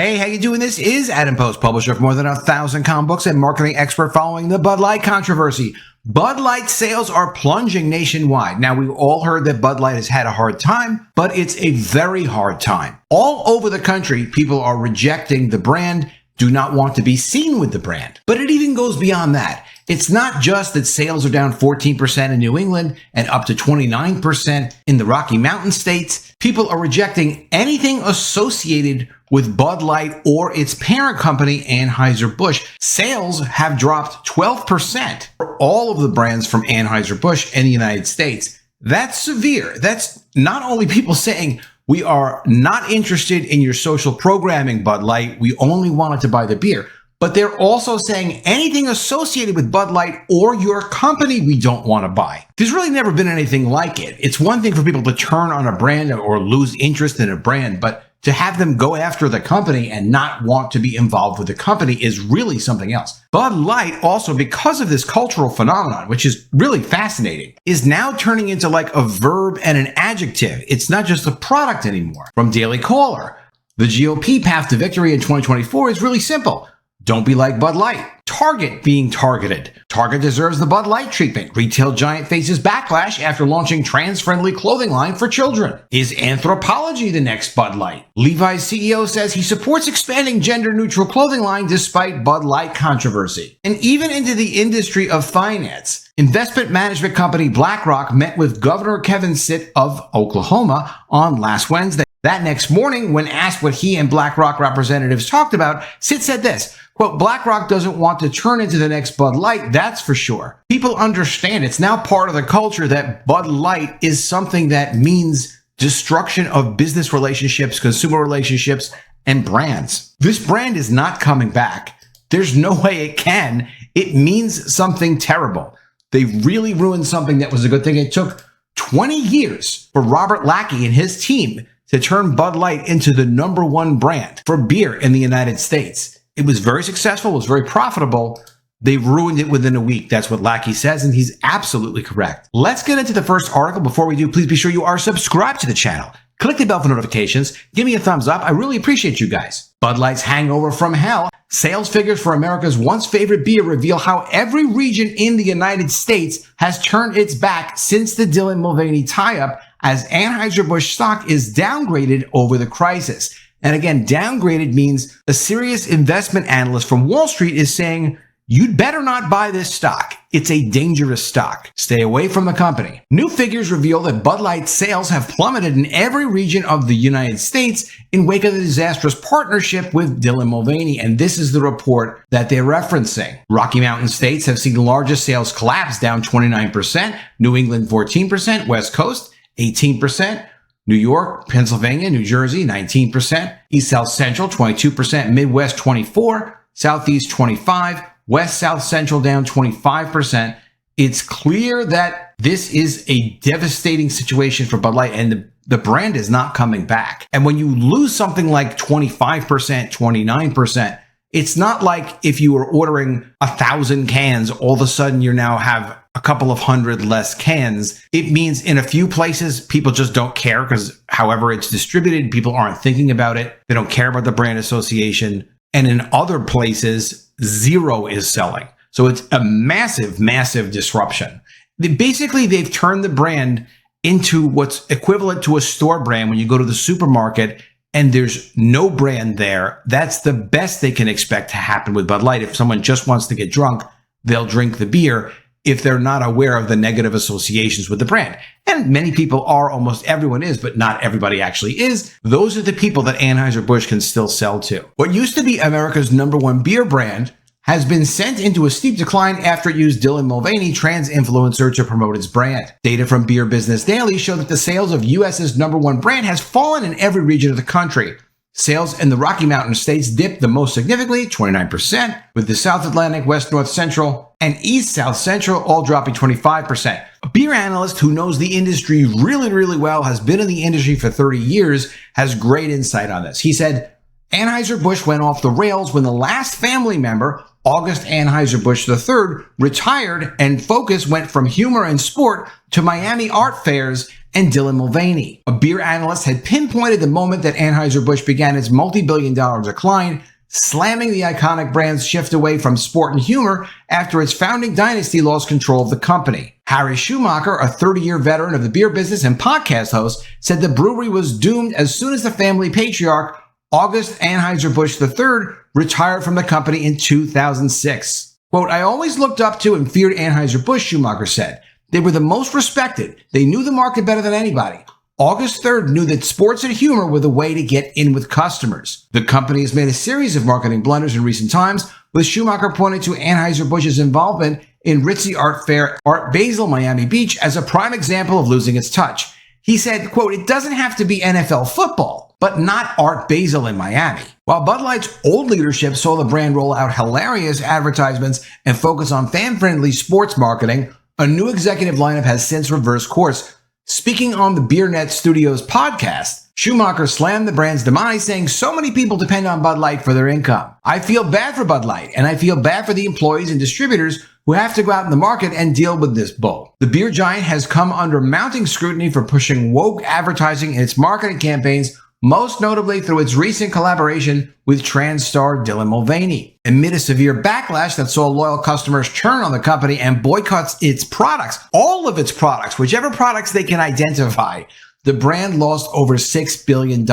Hey, how you doing? This is Adam Post, publisher of more than 1,000 comic books and marketing expert following the Bud Light controversy. Bud Light sales are plunging nationwide. Now, we've all heard that Bud Light has had a hard time, but it's a very hard time. All over the country, people are rejecting the brand, do not want to be seen with the brand. But it even goes beyond that. It's not just that sales are down 14% in New England and up to 29% in the Rocky Mountain states. People are rejecting anything associated with Bud Light or its parent company, Anheuser-Busch. Sales have dropped 12% for all of the brands from Anheuser-Busch in the United States. That's severe. That's not only people saying, we are not interested in your social programming, Bud Light. We only wanted to buy the beer. But they're also saying anything associated with Bud Light or your company we don't want to buy. There's really never been anything like it. It's one thing for people to turn on a brand or lose interest in a brand, but to have them go after the company and not want to be involved with the company is really something else. Bud Light also, because of this cultural phenomenon, which is really fascinating, is now turning into like a verb and an adjective. It's not just a product anymore. From Daily Caller, the GOP path to victory in 2024 is really simple. Don't be like Bud Light. Target being targeted. Target deserves the Bud Light treatment. Retail giant faces backlash after launching trans-friendly clothing line for children. Is Anthropology the next Bud Light? Levi's CEO says he supports expanding gender-neutral clothing line despite Bud Light controversy. And even into the industry of finance, investment management company Blackrock met with Governor Kevin Stitt of Oklahoma on last Wednesday. That next morning, when asked what he and BlackRock representatives talked about, Stitt said this, quote, BlackRock doesn't want to turn into the next Bud Light, that's for sure. People understand it's now part of the culture that Bud Light is something that means destruction of business relationships, consumer relationships, and brands. This brand is not coming back. There's no way it can. It means something terrible. They really ruined something that was a good thing. It took 20 years for Robert Lachky and his team to turn Bud Light into the #1 brand for beer in the United States. It was very successful, it was very profitable. They ruined it within a week. That's what Lachky says, and he's absolutely correct. Let's get into the first article. Before we do, please be sure you are subscribed to the channel. Click the bell for notifications. Give me a thumbs up. I really appreciate you guys. Bud Light's hangover from hell. Sales figures for America's once favorite beer reveal how every region in the United States has turned its back since the Dylan Mulvaney tie-up, as Anheuser-Busch stock is downgraded over the crisis. And again, downgraded means a serious investment analyst from Wall Street is saying, you'd better not buy this stock. It's a dangerous stock. Stay away from the company. New figures reveal that Bud Light sales have plummeted in every region of the United States in wake of the disastrous partnership with Dylan Mulvaney. And this is the report that they're referencing. Rocky Mountain states have seen the largest sales collapse, down 29%, New England 14%, West Coast 18%, New York, Pennsylvania, New Jersey 19%, East South Central 22%, Midwest 24%, Southeast 25%, West South Central down 25%. It's clear that this is a devastating situation for Bud Light, and the brand is not coming back. And when you lose something like 25%, 29%, it's not like if you were ordering 1,000 cans, all of a sudden you now have a couple of hundred less cans. It means in a few places, people just don't care because however it's distributed, people aren't thinking about it. They don't care about the brand association. And in other places, zero is selling. So it's a massive, massive disruption. Basically, they've turned the brand into what's equivalent to a store brand when you go to the supermarket and there's no brand there. That's the best they can expect to happen with Bud Light. If someone just wants to get drunk, they'll drink the beer if they're not aware of the negative associations with the brand. And many people are, almost everyone is, but not everybody actually is. Those are the people that Anheuser-Busch can still sell to. What used to be America's #1 beer brand has been sent into a steep decline after it used Dylan Mulvaney, trans influencer, to promote its brand. Data from Beer Business Daily show that the sales of US's #1 brand has fallen in every region of the country. Sales in the Rocky Mountain states dipped the most significantly, 29%, with the South Atlantic, West North Central, and East South Central all dropping 25%. A beer analyst who knows the industry really, really well, has been in the industry for 30 years, has great insight on this. He said, Anheuser-Busch went off the rails when the last family member, August Anheuser-Busch III, retired, and focus went from humor and sport to Miami art fairs and Dylan Mulvaney. A beer analyst had pinpointed the moment that Anheuser-Busch began its multi-billion-dollar decline, slamming the iconic brand's shift away from sport and humor after its founding dynasty lost control of the company. Harry Schumacher, a 30-year veteran of the beer business and podcast host, said the brewery was doomed as soon as the family patriarch, August Anheuser-Busch III, retired from the company in 2006. Quote, "I always looked up to and feared Anheuser-Busch," Schumacher said. "They were the most respected. They knew the market better than anybody. August 3rd knew that sports and humor were the way to get in with customers." The company has made a series of marketing blunders in recent times, with Schumacher pointing to Anheuser-Busch's involvement in ritzy art fair Art Basel, Miami Beach, as a prime example of losing its touch. He said, quote, "It doesn't have to be NFL football, but not Art Basel in Miami." While Bud Light's old leadership saw the brand roll out hilarious advertisements and focus on fan-friendly sports marketing, a new executive lineup has since reversed course. Speaking on the BeerNet Studios podcast, Schumacher slammed the brand's demise, saying so many people depend on Bud Light for their income. "I feel bad for Bud Light, and I feel bad for the employees and distributors who have to go out in the market and deal with this bull." The beer giant has come under mounting scrutiny for pushing woke advertising in its marketing campaigns, most notably through its recent collaboration with trans star Dylan Mulvaney. Amid a severe backlash that saw loyal customers turn on the company and boycotts its products, all of its products, whichever products they can identify, the brand lost over $6 billion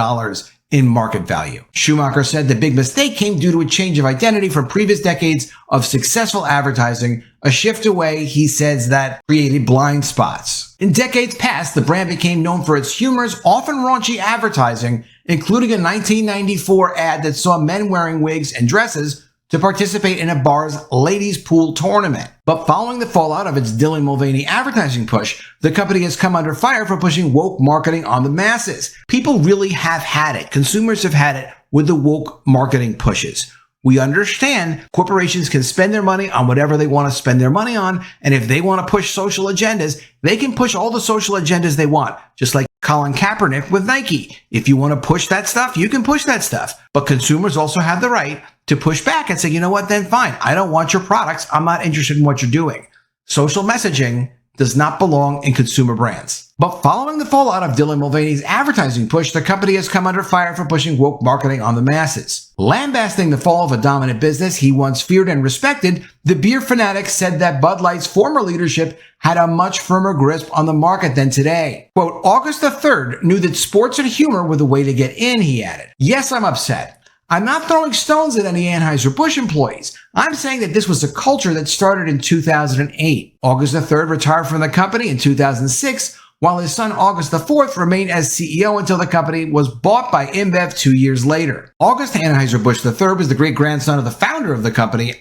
in market value. Schumacher said the big mistake came due to a change of identity from previous decades of successful advertising, a shift away, he says, that created blind spots. In decades past, the brand became known for its humorous, often raunchy advertising, including a 1994 ad that saw men wearing wigs and dresses to participate in a bar's ladies' pool tournament. But following the fallout of its Dylan Mulvaney advertising push, the company has come under fire for pushing woke marketing on the masses. People really have had it. Consumers have had it with the woke marketing pushes. We understand corporations can spend their money on whatever they want to spend their money on, and if they want to push social agendas, they can push all the social agendas they want, just like Colin Kaepernick with Nike. If you want to push that stuff, you can push that stuff. But consumers also have the right to push back and say, you know what, then fine. I don't want your products. I'm not interested in what you're doing. Social messaging does not belong in consumer brands. But following the fallout of Dylan Mulvaney's advertising push, the company has come under fire for pushing woke marketing on the masses. Lambasting the fall of a dominant business he once feared and respected, the beer fanatic said that Bud Light's former leadership had a much firmer grip on the market than today. Quote, "August the 3rd knew that sports and humor were the way to get in," he added. "Yes, I'm upset. I'm not throwing stones at any Anheuser-Busch employees. I'm saying that this was a culture that started in 2008. August the 3rd retired from the company in 2006, while his son August the 4th remained as CEO until the company was bought by InBev 2 years later. August Anheuser-Busch III was the great-grandson of the founder of the company,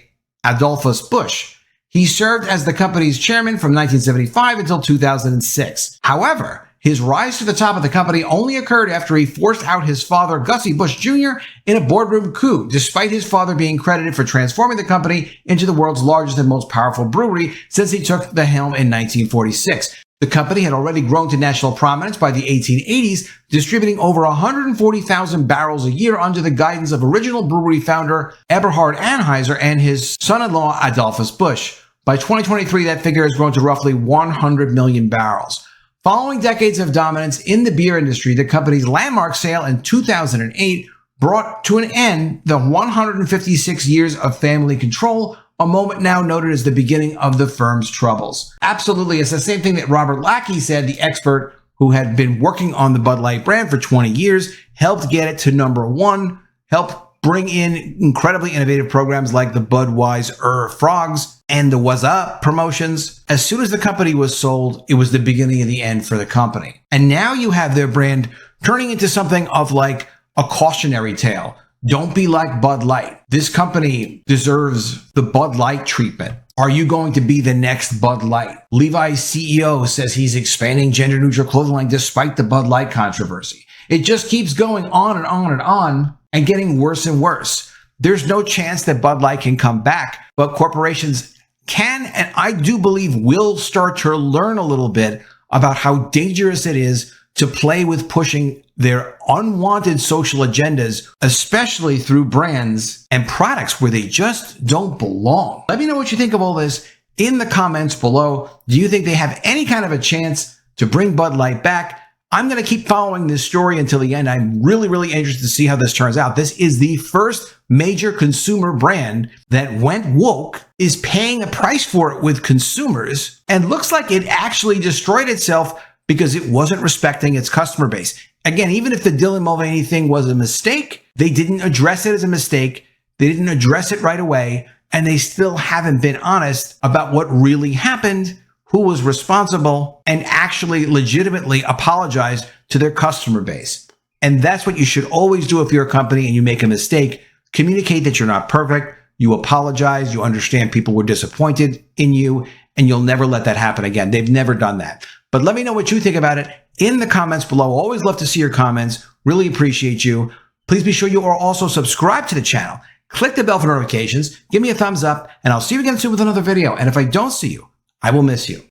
Adolphus Busch. He served as the company's chairman from 1975 until 2006. However, his rise to the top of the company only occurred after he forced out his father, Gussie Busch Jr., in a boardroom coup, despite his father being credited for transforming the company into the world's largest and most powerful brewery since he took the helm in 1946. The company had already grown to national prominence by the 1880s, distributing over 140,000 barrels a year under the guidance of original brewery founder Eberhard Anheuser and his son-in-law Adolphus Busch. By 2023, that figure has grown to roughly 100 million barrels. Following decades of dominance in the beer industry, the company's landmark sale in 2008 brought to an end the 156 years of family control, a moment now noted as the beginning of the firm's troubles. Absolutely, it's the same thing that Robert Lachky said, the expert who had been working on the Bud Light brand for 20 years, helped get it to number one, helped bring in incredibly innovative programs like the Budweiser Frogs and the What's Up promotions. As soon as the company was sold, it was the beginning of the end for the company. And now you have their brand turning into something of like a cautionary tale. Don't be like Bud Light. This company deserves the Bud Light treatment. Are you going to be the next Bud Light? Levi's CEO says he's expanding gender-neutral clothing line despite the Bud Light controversy. It just keeps going on and on and on and getting worse and worse. There's no chance that Bud Light can come back, but corporations can, and I do believe will, start to learn a little bit about how dangerous it is to play with pushing their unwanted social agendas, especially through brands and products where they just don't belong. Let me know what you think of all this in the comments below. Do you think they have any kind of a chance to bring Bud Light back. I'm going to keep following this story until the end. I'm really interested to see how this turns out. This is the first major consumer brand that went woke, is paying a price for it with consumers, and looks like it actually destroyed itself because it wasn't respecting its customer base. Again, even if the Dylan Mulvaney thing was a mistake, they didn't address it as a mistake. They didn't address it right away, and they still haven't been honest about what really happened, who was responsible, and actually legitimately apologize to their customer base. And that's what you should always do if you're a company and you make a mistake. Communicate that you're not perfect. You apologize. You understand people were disappointed in you, and you'll never let that happen again. They've never done that. But let me know what you think about it in the comments below. Always love to see your comments. Really appreciate you. Please be sure you are also subscribed to the channel. Click the bell for notifications. Give me a thumbs up, and I'll see you again soon with another video. And if I don't see you, I will miss you.